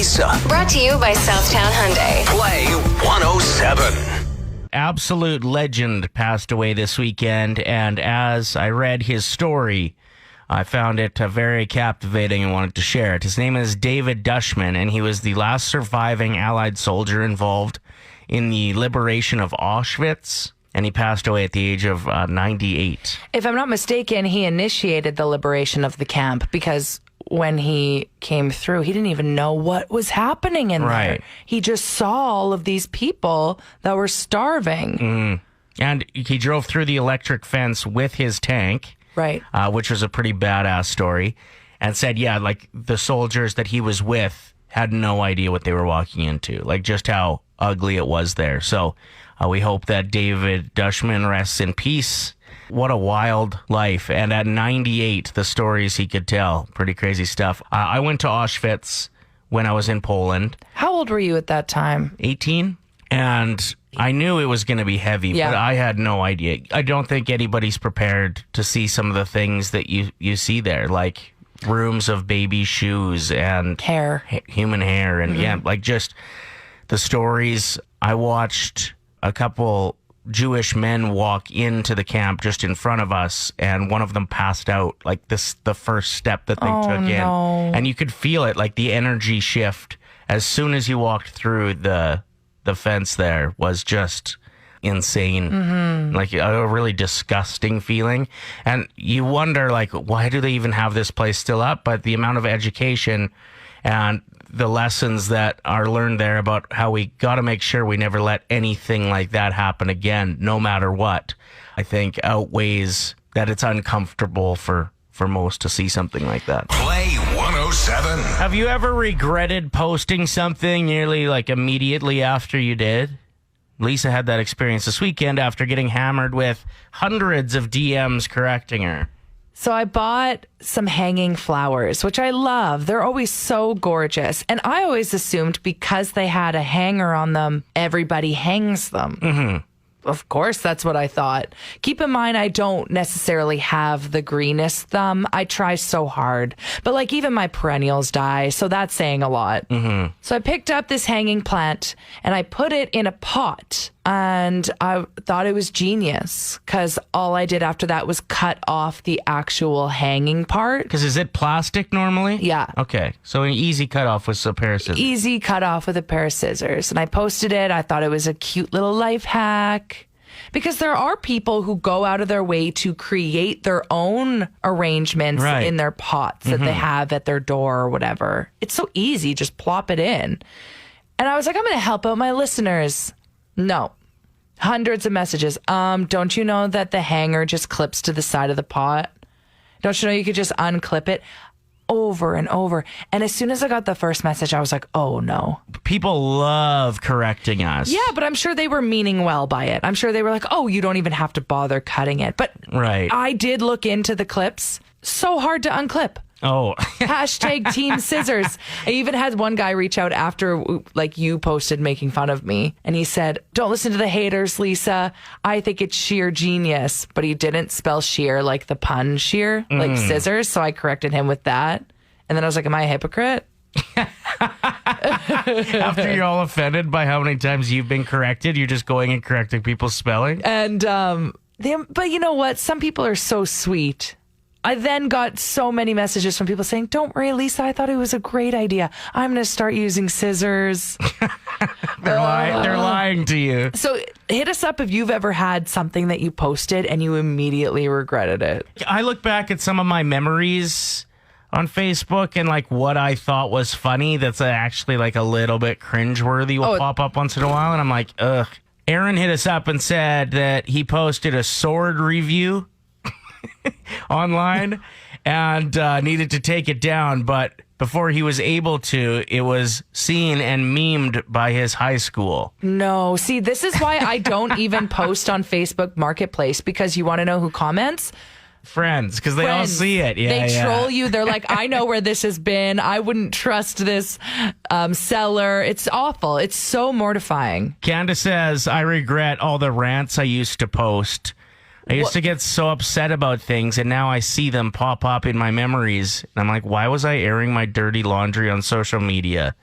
Lisa. Brought to you by Southtown Hyundai. Play 107. Absolute legend passed away this weekend, and as I read his story, I found it very captivating and wanted to share it. His name is David Dushman, and he was the last surviving Allied soldier involved in the liberation of Auschwitz, and he passed away at the age of 98. If I'm not mistaken, he initiated the liberation of the camp because when he came through, he didn't even know what was happening in there. He just saw all of these people that were starving. And he drove through the electric fence with his tank, which was a pretty badass story, and said, like the soldiers that he was with had no idea what they were walking into, like just how ugly it was there. So we hope that David Dushman rests in peace. What a wild life. And at 98, the stories he could tell. Pretty crazy stuff. I went to Auschwitz when I was in Poland. How old were you at that time? 18. And I knew it was going to be heavy, but I had no idea. I don't think anybody's prepared to see some of the things that you see there, like rooms of baby shoes and human hair. And like just the stories. I watched a couple Jewish men walk into the camp just in front of us, and one of them passed out, like the first step that they took in. And you could feel it, like the energy shift as soon as you walked through the fence there was just insane. Like a really disgusting feeling. And you wonder, like, why do they even have this place still up? But the amount of education and the lessons that are learned there about how we got to make sure we never let anything like that happen again, no matter what, I think outweighs that it's uncomfortable for most to see something like that. Play 107. Have you ever regretted posting something nearly like immediately after you did? Lisa had that experience this weekend after getting hammered with hundreds of DMs correcting her. So I bought some hanging flowers, which I love. They're always so gorgeous. And I always assumed because they had a hanger on them, everybody hangs them. Of course, that's what I thought. Keep in mind, I don't necessarily have the greenest thumb. I try so hard. But like even my perennials die, so that's saying a lot. So I picked up this hanging plant and I put it in a pot. And I thought it was genius because all I did after that was cut off the actual hanging part. Because is it plastic normally? Yeah. Okay. So an easy cutoff with a pair of scissors. Easy cutoff with a pair of scissors. And I posted it. I thought it was a cute little life hack. Because there are people who go out of their way to create their own arrangements in their pots that they have at their door or whatever. It's so easy. Just plop it in. And I was like, I'm going to help out my listeners. No. Hundreds of messages. Don't you know that the hanger just clips to the side of the pot? Don't you know you could just unclip it? Over and over. And as soon as I got the first message, I was like, oh no. People love correcting us. Yeah, but I'm sure they were meaning well by it. I'm sure they were like, oh, you don't even have to bother cutting it. But I did look into the clips. So hard to unclip. Oh. Hashtag Team Scissors. I even had one guy reach out after, like, you posted making fun of me. And he said, don't listen to the haters, Lisa. I think it's sheer genius. But he didn't spell sheer like the pun sheer, like scissors. So I corrected him with that. And then I was like, am I a hypocrite? After you're all offended by how many times you've been corrected, you're just going and correcting people's spelling? And, but you know what? Some people are so sweet. I then got so many messages from people saying, don't worry, Lisa, I thought it was a great idea. I'm going to start using scissors. They're lying to you. So hit us up if you've ever had something that you posted and you immediately regretted it. I look back at some of my memories on Facebook and like what I thought was funny that's actually like a little bit cringeworthy will pop up once in a while. And I'm like, ugh. Aaron hit us up and said that he posted a sword review online and needed to take it down, but before he was able to, it was seen and memed by his high school. No, see, this is why I don't even post on Facebook Marketplace, because you want to know who comments? Friends, because they all see it. Yeah, they troll you. They're like, I know where this has been. I wouldn't trust this seller. It's awful. It's so mortifying. Candace says, I regret all the rants I used to post. I used to get so upset about things, and now I see them pop up in my memories. And I'm like, why was I airing my dirty laundry on social media?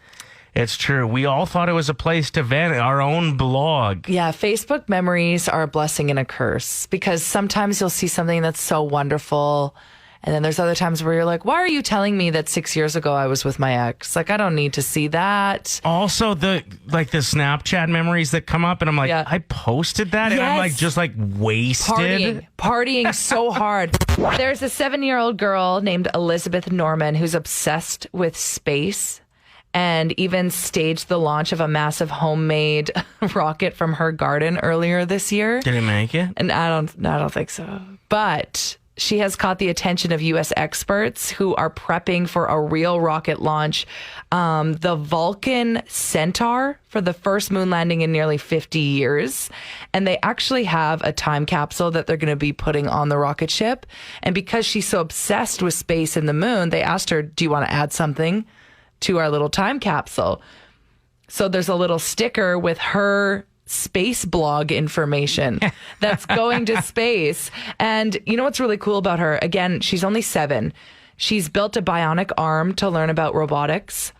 It's true. We all thought it was a place to vent, our own blog. Yeah, Facebook memories are a blessing and a curse because sometimes you'll see something that's so wonderful. And then there's other times where you're like, why are you telling me that 6 years ago I was with my ex? Like, I don't need to see that. Also, the Snapchat memories that come up, and I'm like, Yeah. I posted that, and I'm like, just like wasted. Partying so hard. There's a 7-year-old girl named Elizabeth Norman who's obsessed with space and even staged the launch of a massive homemade rocket from her garden earlier this year. Did it make it? And I don't think so. But she has caught the attention of U.S. experts who are prepping for a real rocket launch. The Vulcan Centaur for the first moon landing in nearly 50 years. And they actually have a time capsule that they're going to be putting on the rocket ship. And because she's so obsessed with space and the moon, they asked her, do you want to add something to our little time capsule? So there's a little sticker with her space blog information that's going to space. And you know what's really cool about her? Again, she's only 7. She's built a bionic arm to learn about robotics.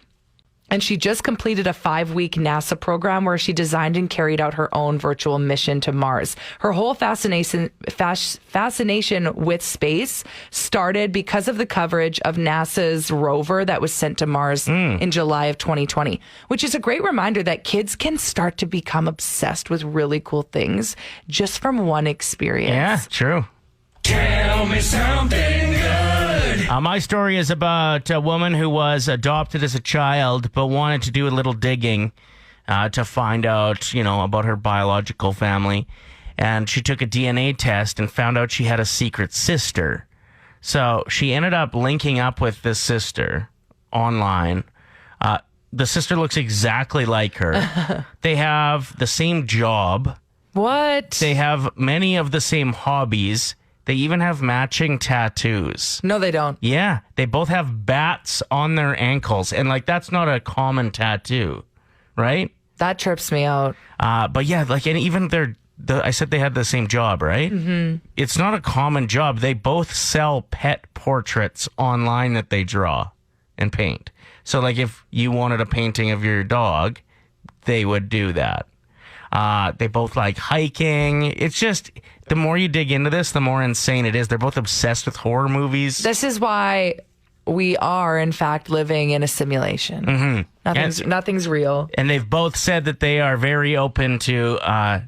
And she just completed a 5-week NASA program where she designed and carried out her own virtual mission to Mars. Her whole fascination with space started because of the coverage of NASA's rover that was sent to Mars in July of 2020, which is a great reminder that kids can start to become obsessed with really cool things just from one experience. Yeah, true. Tell me something good. My story is about a woman who was adopted as a child but wanted to do a little digging to find out, about her biological family. And she took a DNA test and found out she had a secret sister. So she ended up linking up with this sister online. The sister looks exactly like her. They have the same job. What? They have many of the same hobbies. They even have matching tattoos. No, they don't. Yeah, they both have bats on their ankles. And, that's not a common tattoo, right? That trips me out. But, yeah, and even I said they had the same job, right? Mm-hmm. It's not a common job. They both sell pet portraits online that they draw and paint. So, if you wanted a painting of your dog, they would do that. They both like hiking. It's just, the more you dig into this, the more insane it is. They're both obsessed with horror movies. This is why we are, in fact, living in a simulation. Mm-hmm. Nothing's real. And they've both said that they are very open to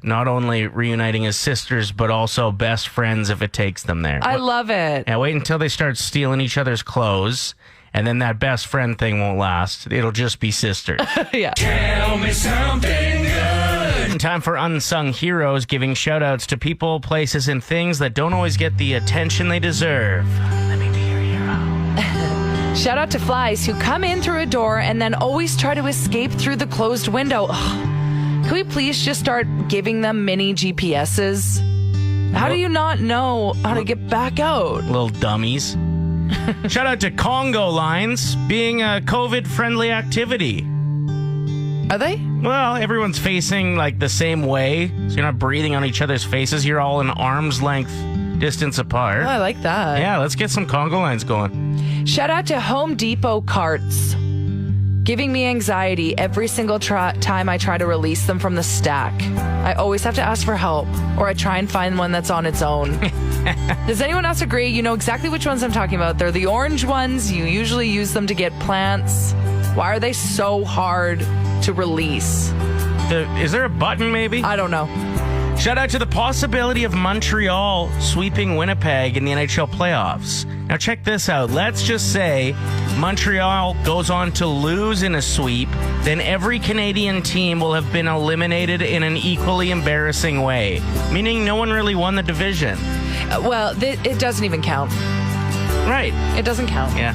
not only reuniting as sisters, but also best friends if it takes them there. I love it. And wait until they start stealing each other's clothes. And then that best friend thing won't last. It'll just be sisters. Yeah. Tell me something good. Time for Unsung Heroes, giving shout-outs to people, places, and things that don't always get the attention they deserve. Let me be your hero. Shout out to flies who come in through a door and then always try to escape through the closed window. Ugh. Can we please just start giving them mini GPSs? How do you not know how to get back out? Little dummies. Shout out to Congo lines being a COVID-friendly activity. Are they? Well, everyone's facing the same way, so you're not breathing on each other's faces. You're all an arm's length distance apart. Oh, I like that. Yeah, let's get some Congo lines going. Shout out to Home Depot carts, giving me anxiety every single time I try to release them from the stack. I always have to ask for help, or I try and find one that's on its own. Does anyone else agree? You know exactly which ones I'm talking about. They're the orange ones. You usually use them to get plants. Why are they so hard to release? Is there a button, maybe? I don't know. Shout out to the possibility of Montreal sweeping Winnipeg in the NHL playoffs. Now check this out. Let's just say Montreal goes on to lose in a sweep, then every Canadian team will have been eliminated in an equally embarrassing way, meaning no one really won the division. Well, it doesn't even count. Right. It doesn't count. Yeah.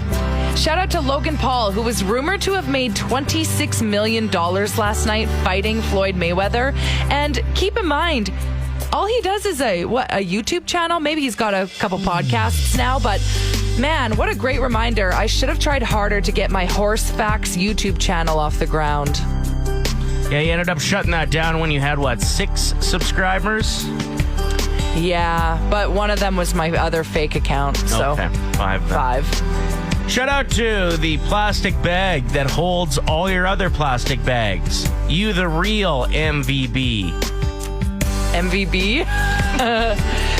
Shout out to Logan Paul, who was rumored to have made $26 million last night fighting Floyd Mayweather. And keep in mind, all he does is a YouTube channel. Maybe he's got a couple podcasts now, but man, what a great reminder. I should have tried harder to get my Horse Facts YouTube channel off the ground. Yeah, you ended up shutting that down when you had, 6 subscribers? Yeah, but one of them was my other fake account. So okay, 5 then. 5. Shout out to the plastic bag that holds all your other plastic bags. You, the real MVB. MVB.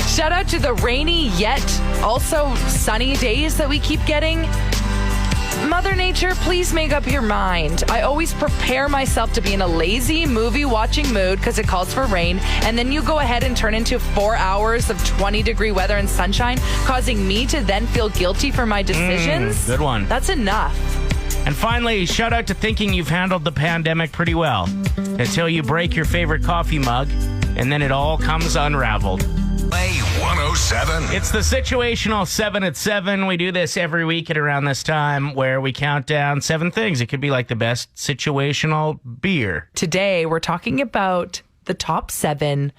Shout out to the rainy yet also sunny days that we keep getting. Mother Nature, please make up your mind. I always prepare myself to be in a lazy movie-watching mood because it calls for rain, and then you go ahead and turn into 4 hours of 20-degree weather and sunshine, causing me to then feel guilty for my decisions. Good one. That's enough. And finally, shout out to thinking you've handled the pandemic pretty well until you break your favorite coffee mug, and then it all comes unraveled. Play 107. It's the situational 7 at 7. We do this every week at around this time where we count down 7 things. It could be like the best situational beer. Today, we're talking about the top 7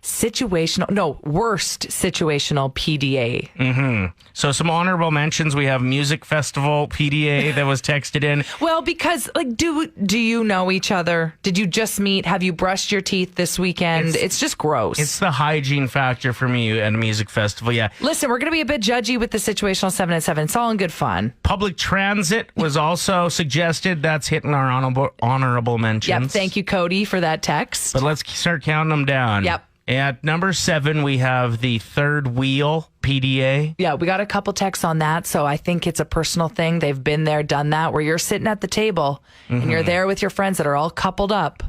worst situational PDA. So some honorable mentions. We have Music Festival PDA that was texted in. Well, because do you know each other? Did you just meet? Have you brushed your teeth this weekend? It's just gross. It's the hygiene factor for me at a music festival, yeah. Listen, we're going to be a bit judgy with the situational 7 at 7. It's all in good fun. Public transit was also suggested. That's hitting our honorable mentions. Yep, thank you, Cody, for that text. But let's start counting them down. Yep. At number 7, we have the third wheel PDA. Yeah, we got a couple texts on that, so I think it's a personal thing. They've been there, done that, where you're sitting at the table and you're there with your friends that are all coupled up.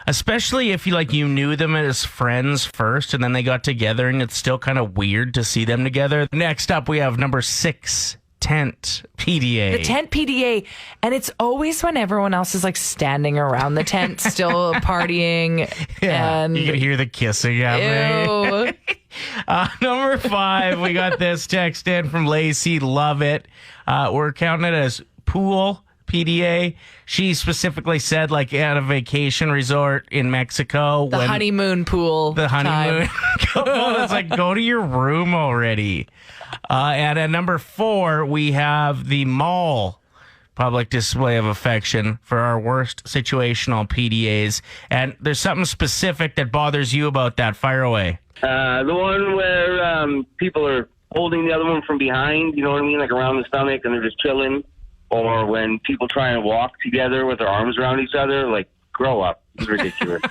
Especially if you knew them as friends first and then they got together and it's still kind of weird to see them together. Next up, we have number 6, tent PDA. The tent PDA, and it's always when everyone else is standing around the tent still partying. Yeah, and you can hear the kissing happening. Number 5, we got this text in from Lacey. Love it. We're counting it as pool PDA. She specifically said at a vacation resort in Mexico. The honeymoon pool. The honeymoon. It's go to your room already. And at number 4, we have the mall public display of affection for our worst situational PDAs. And there's something specific that bothers you about that. Fire away. The one where people are holding the other one from behind, you know what I mean? Around the stomach, and they're just chilling. Or when people try and walk together with their arms around each other, grow up. It's ridiculous.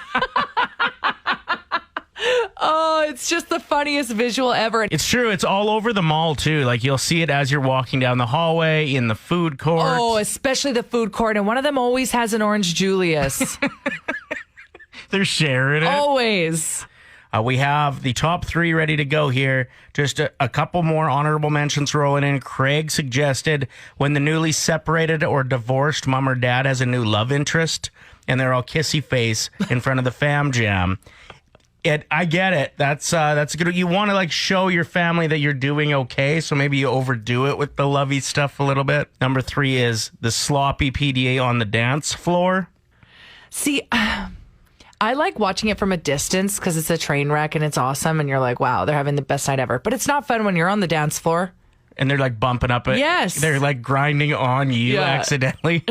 Oh, it's just the funniest visual ever. It's true. It's all over the mall, too. You'll see it as you're walking down the hallway, in the food court. Oh, especially the food court. And one of them always has an orange Julius. They're sharing it. Always. We have the top 3 ready to go here. Just a couple more honorable mentions rolling in. Craig suggested when the newly separated or divorced mom or dad has a new love interest and they're all kissy face in front of the fam jam. I get it. That's good. You want to show your family that you're doing okay, so maybe you overdo it with the lovey stuff a little bit. Number 3 is the sloppy PDA on the dance floor. See, I like watching it from a distance because it's a train wreck and it's awesome, and you're like, wow, they're having the best night ever. But it's not fun when you're on the dance floor. And they're bumping up it. Yes. They're grinding on you accidentally.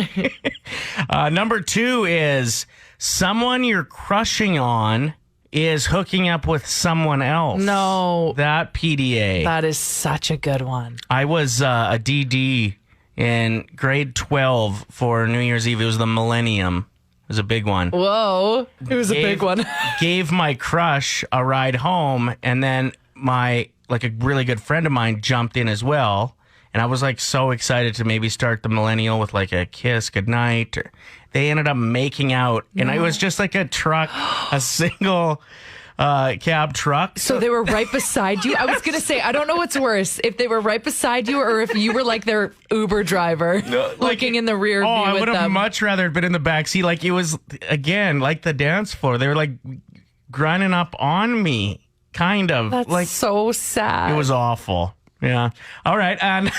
Number 2 is someone you're crushing on is hooking up with someone else. No. That PDA. That is such a good one. I was a DD in grade 12 for New Year's Eve. It was the Millennium. It was a big one. Whoa. It was a big one. Gave my crush a ride home, and then a really good friend of mine jumped in as well. And I was so excited to maybe start the millennial with a kiss goodnight. They ended up making out, and it was just a truck, a single cab truck. So they were right beside you? I was going to say, I don't know what's worse, if they were right beside you or if you were their Uber driver looking in the rear view with them. I would have much rather been in the back seat. It was, again, the dance floor. They were grinding up on me, kind of. That's so sad. It was awful. Yeah. All right. And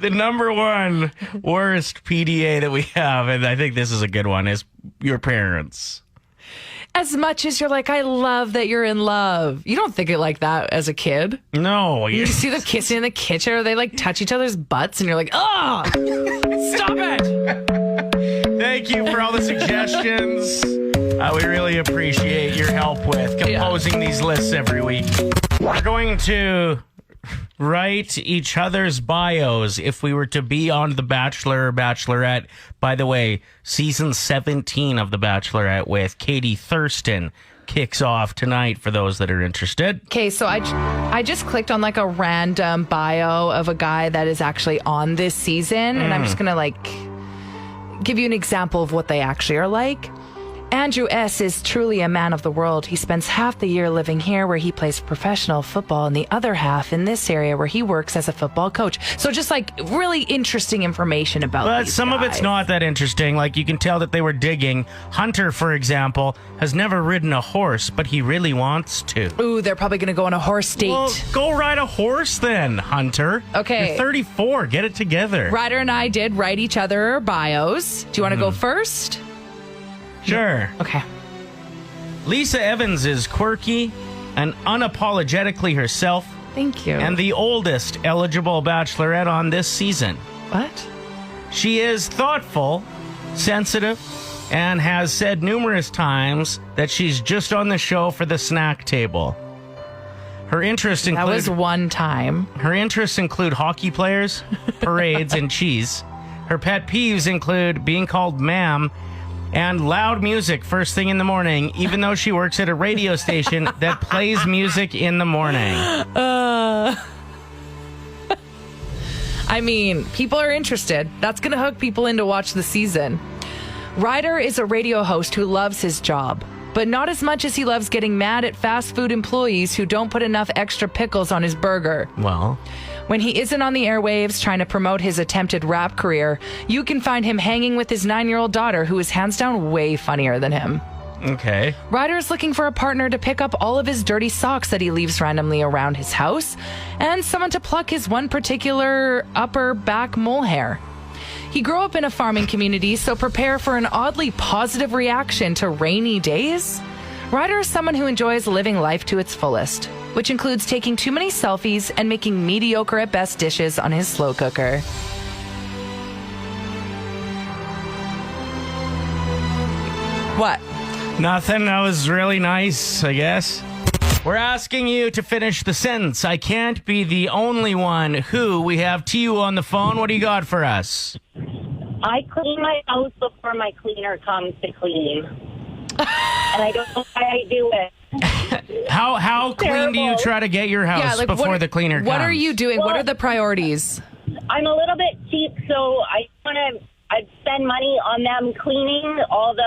the number 1 worst PDA that we have, and I think this is a good one, is your parents. As much as you're I love that you're in love. You don't think it like that as a kid. No. You see them kissing in the kitchen, or they touch each other's butts, and you're oh, stop it. Thank you for all the suggestions. We really appreciate your help with composing these lists every week. We're going to write each other's bios if we were to be on The Bachelor or Bachelorette. By the way, season 17 of The Bachelorette with Katie Thurston kicks off tonight for those that are interested. Okay, so I just clicked on like a random bio of a guy that is actually on this season, and I'm just going to like give you an example of what they actually are like. Andrew S. is truly a man of the world. He spends half the year living here where he plays professional football and the other half in this area where he works as a football coach. So just like really interesting information about But these some guys. of it's not that interesting. Like you can tell that they were digging. Hunter, for example, has never ridden a horse, but he really wants to. Ooh, they're probably going to go on a horse date. Well, go ride a horse then, Hunter. Okay. You're 34. Get it together. Ryder and I did write each other bios. Do you want to go first? Sure. Okay. Lisa Evans is quirky and unapologetically herself, Thank you. and the oldest eligible bachelorette on this season. What? She is thoughtful, sensitive, and has said numerous times that she's just on the show for the snack table. Her interests That include was one time. hockey players, parades, and cheese. Her pet peeves include being called ma'am and loud music first thing in the morning, even though she works at a radio station that plays music in the morning. I mean, people are interested. That's going to hook people in to watch the season. Ryder is a radio host who loves his job, but not as much as he loves getting mad at fast food employees who don't put enough extra pickles on his burger. Well, When he isn't on the airwaves trying to promote his attempted rap career, you can find him hanging with his 9-year-old daughter, who is hands down way funnier than him. okay. Ryder is looking for a partner to pick up all of his dirty socks that he leaves randomly around his house, and someone to pluck his one particular upper back mole hair. He grew up in a farming community, so prepare for an oddly positive reaction to rainy days. Ryder is someone who enjoys living life to its fullest, which includes taking too many selfies and making mediocre at best dishes on his slow cooker. What? Nothing. That was really nice, I guess. We're asking you to finish the sentence. I can't be the only one who. We have Tiu on the phone. What do you got for us? I clean my house before my cleaner comes to clean. And I don't know why I do it. How clean do you Terrible. try to get your house before the cleaner comes? What are you doing? What Well- are the priorities? I'm a little bit cheap, so I spend money on them cleaning all the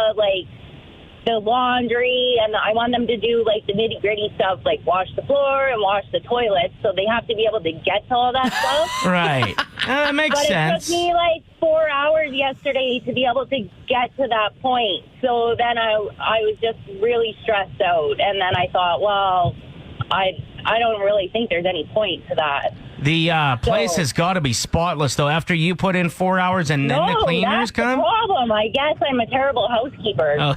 laundry, and I want them to do like the nitty gritty stuff, like wash the floor and wash the toilets. So they have to be able to get to all that stuff. Right. That makes But sense. it took me like 4 hours yesterday to be able to get to that point. So then I was just really stressed out, and then I thought, well, I don't really think there's any point to that. The place So- has got to be spotless, though, after you put in 4 hours and then the cleaners that's come? the problem. I guess I'm a terrible housekeeper. Oh.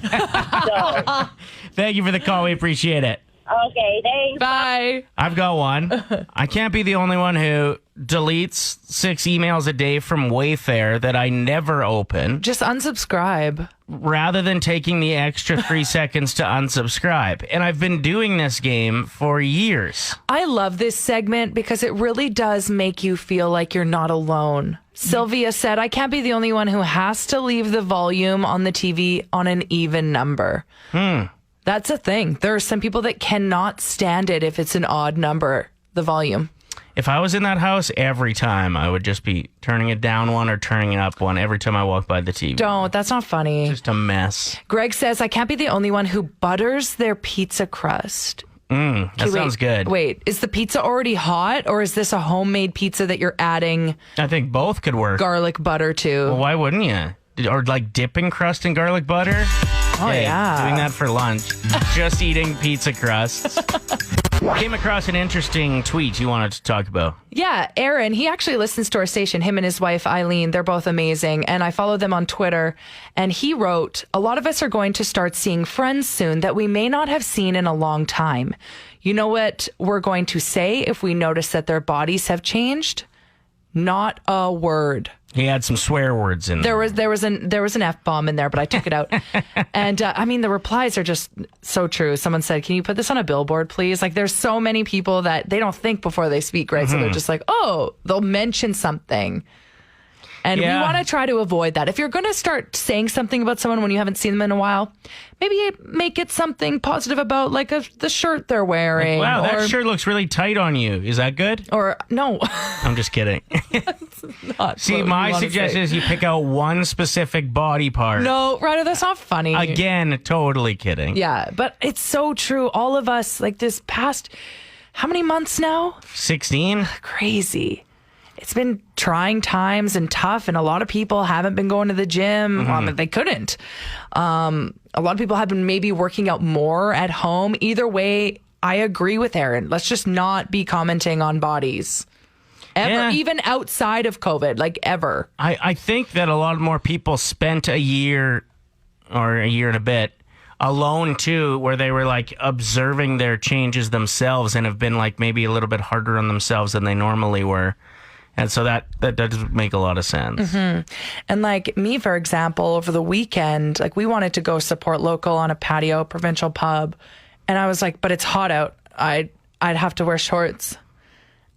So, Thank you for the call. We appreciate it. okay, thanks. Bye. I've got one. I can't be the only one who deletes 6 emails a day from Wayfair that I never open, Just unsubscribe. rather than taking the extra 3 seconds to unsubscribe. And I've been doing this game for years. I love this segment because it really does make you feel like you're not alone. Sylvia said, I can't be the only one who has to leave the volume on the TV on an even number. That's a thing. There are some people that cannot stand it if it's an odd number, the volume. If I was in that house, every time I would just be turning it down one or turning it up one every time I walk by the TV. Don't. That's not funny. Just a mess. Greg says, I can't be the only one who butters their pizza crust. That Okay, sounds good. Wait, is the pizza already hot, or is this a homemade pizza that you're adding I think both could work. garlic butter to? Well, why wouldn't you? Or like dipping crust in garlic butter? Oh, Hey, yeah. doing that for lunch. Just eating pizza crusts. Came across an interesting tweet you wanted to talk about. Yeah, Aaron, he actually listens to our station. Him and his wife, Eileen, they're both amazing. And I follow them on Twitter. And he wrote, a lot of us are going to start seeing friends soon that we may not have seen in a long time. You know what we're going to say if we notice that their bodies have changed? Not a word. He had some swear words in there. There was an F-bomb in there, but I took it out. And I mean, the replies are just so true. Someone said, "Can you put this on a billboard, please?" Like, there's so many people that they don't think before they speak, right? So they're just like, oh, they'll mention something. And we want to try to avoid that. If you're going to start saying something about someone when you haven't seen them in a while, maybe make it something positive about, like, the shirt they're wearing. Like, wow, that shirt looks really tight on you. Is that good? Or, no. I'm just kidding. See, my suggestion is you pick out one specific body part. No, Ryder, that's not funny. Again, totally kidding. Yeah, but it's so true. All of us, like, this past, how many months now? 16? Crazy. It's been trying times and tough, and a lot of people haven't been going to the gym. They couldn't. A lot of people have been maybe working out more at home. Either way, I agree with Aaron. Let's just not be commenting on bodies. Ever, even outside of COVID, like ever. I think that a lot more people spent a year or a year and a bit alone too, where they were like observing their changes themselves and have been like maybe a little bit harder on themselves than they normally were. And so that does make a lot of sense. And like me, for example, over the weekend, like we wanted to go support local on a patio, provincial pub. And I was like, but it's hot out. I'd have to wear shorts.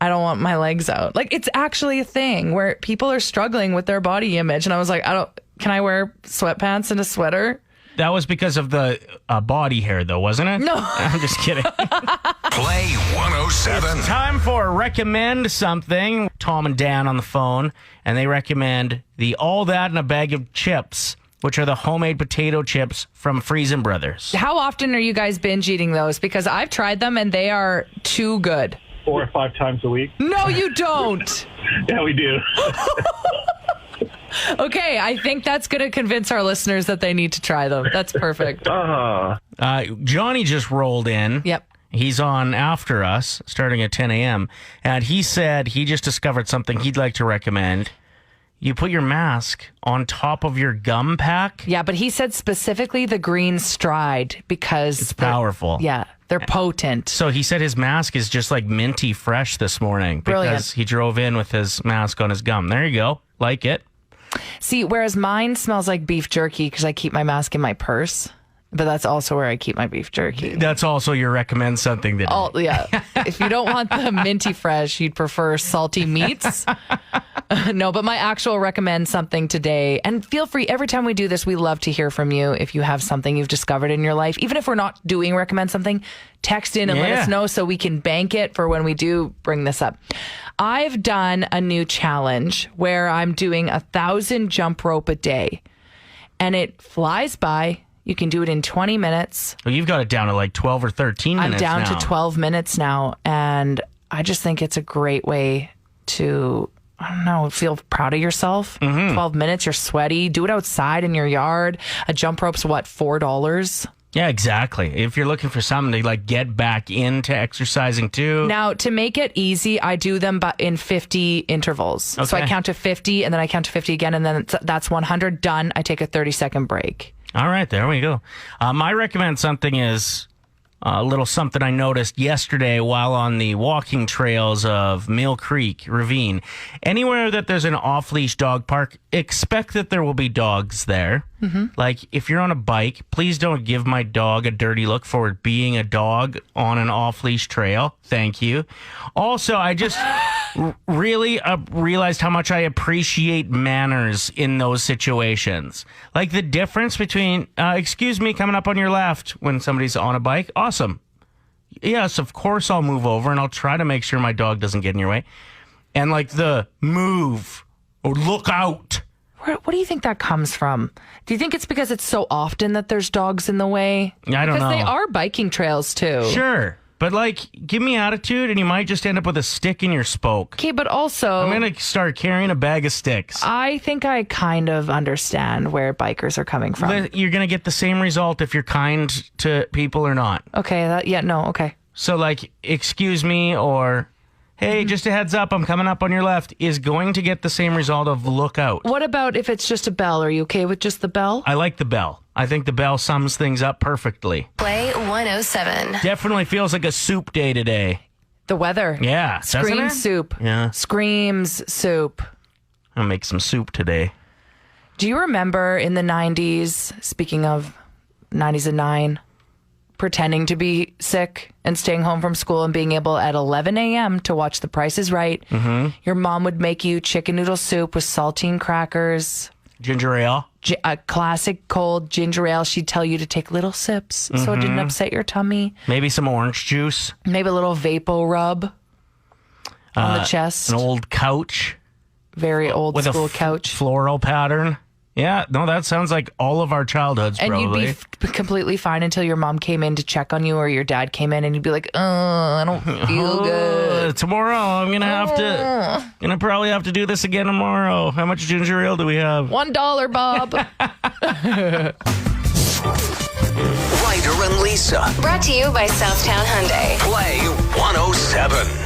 I don't want my legs out. Like, it's actually a thing where people are struggling with their body image. And I was like, can I wear sweatpants and a sweater? That was because of the body hair, though, wasn't it? No. I'm just kidding. Play 107. It's time for Recommend Something. Tom and Dan on the phone, and they recommend the All That in a Bag of Chips, which are the homemade potato chips from Freezin' Brothers. How often are you guys binge eating those? Because I've tried them, and they are too good. 4 or 5 times a week. No, you don't. Yeah, we do. Okay, I think that's going to convince our listeners that they need to try them. That's perfect. Johnny just rolled in. Yep. He's on after us, starting at 10 a.m., and he said he just discovered something he'd like to recommend. You put your mask on top of your gum pack. Yeah, but he said specifically the green stride because it's powerful. Yeah, they're potent. So he said his mask is just like minty fresh this morning because he drove in with his mask on his gum. There you go. Like it. See, whereas mine smells like beef jerky because I keep my mask in my purse. But that's also where I keep my beef jerky. That's also your recommend something today. Oh, yeah. If you don't want the minty fresh, you'd prefer salty meats. No, but my actual recommend something today. And feel free, every time we do this, we love to hear from you. If you have something you've discovered in your life, even if we're not doing recommend something, text in and let us know so we can bank it for when we do bring this up. I've done a new challenge where I'm doing 1,000 jump rope a day. And it flies by. You can do it in 20 minutes. Well, you've got it down to like 12 or 13 minutes now. I'm down to 12 minutes now. And I just think it's a great way to, I don't know, feel proud of yourself. 12 minutes, you're sweaty. Do it outside in your yard. A jump rope's what, $4? Yeah, exactly. If you're looking for something to like get back into exercising too. Now, to make it easy, I do them but in 50 intervals. Okay. So I count to 50 and then I count to 50 again and then that's 100 done. I take a 30-second break. All right, there we go. My recommend something is a little something I noticed yesterday while on the walking trails of Mill Creek Ravine. Anywhere that there's an off-leash dog park, expect that there will be dogs there. Like, if you're on a bike, please don't give my dog a dirty look for being a dog on an off-leash trail. Thank you. Also, I just really realized how much I appreciate manners in those situations. Like the difference between, excuse me, coming up on your left when somebody's on a bike. Awesome. Yes, of course I'll move over and I'll try to make sure my dog doesn't get in your way. And like the move or look out. What do you think that comes from? Do you think it's because it's so often that there's dogs in the way? I don't know. Because they are biking trails too. Sure. But, like, give me attitude and you might just end up with a stick in your spoke. Okay, but also, I'm going to start carrying a bag of sticks. I think I kind of understand where bikers are coming from. You're going to get the same result if you're kind to people or not. Okay, okay. So, like, excuse me or, hey, just a heads up, I'm coming up on your left, is going to get the same result of look out. What about if it's just a bell? Are you okay with just the bell? I like the bell. I think the bell sums things up perfectly. Play 107. Definitely feels like a soup day today. The weather. Yeah. Screams soup. Yeah. Screams soup. I'll make some soup today. Do you remember in the 90s, speaking of 90s and 9, pretending to be sick and staying home from school and being able at 11 a.m. to watch The Price is Right? Mm-hmm. Your mom would make you chicken noodle soup with saltine crackers. Ginger ale. A classic cold ginger ale. She'd tell you to take little sips so it didn't upset your tummy. Maybe some orange juice. Maybe a little Vapo rub on the chest. An old couch. Very old with school a couch. Floral pattern. Yeah, no, that sounds like all of our childhoods, and probably. you'd be completely fine until your mom came in to check on you or your dad came in and you'd be like, I don't feel good. Tomorrow, I'm gonna probably have to do this again tomorrow. How much ginger ale do we have? $1, Bob. Ryder and Lisa. Brought to you by Southtown Hyundai. Play 107.